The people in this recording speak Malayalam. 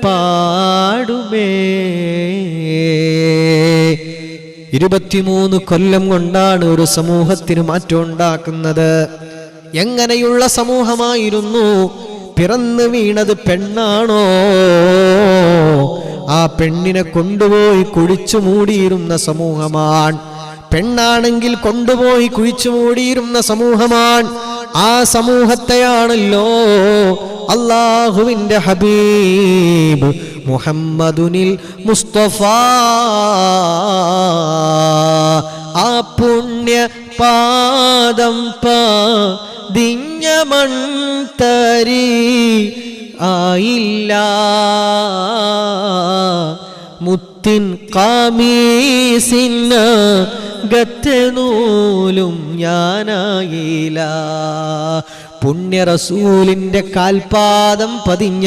പാടുമേ. 23 കൊല്ലം കൊണ്ടാണ് ഒരു സമൂഹത്തിന് മാറ്റം ഉണ്ടാക്കുന്നത്. എങ്ങനെയുള്ള സമൂഹമായിരുന്നു? പിറന്നു വീണത് പെണ്ണാണോ? ആ പെണ്ണിനെ കൊണ്ടുപോയി കുഴിച്ചു മൂടിയിരുന്ന സമൂഹമാണ്. പെണ്ണാണെങ്കിൽ കൊണ്ടുപോയി കുഴിച്ചു മൂടിയിരുന്ന സമൂഹമാണ്. ആ സമൂഹത്തെയാണല്ലോ അല്ലാഹുവിന്റെ ഹബീബ് മുഹമ്മദുനിൽ മുസ്തഫ ആ പുണ്യ പാദം പതിഞ്ഞ മൺതരി ആയില്ല, മുത്തിൻ ഖമീസിന് ഗത്തനൂലും ഞാനായില്ല. പുണ്യ റസൂലിന്റെ കാൽപാദം പതിഞ്ഞ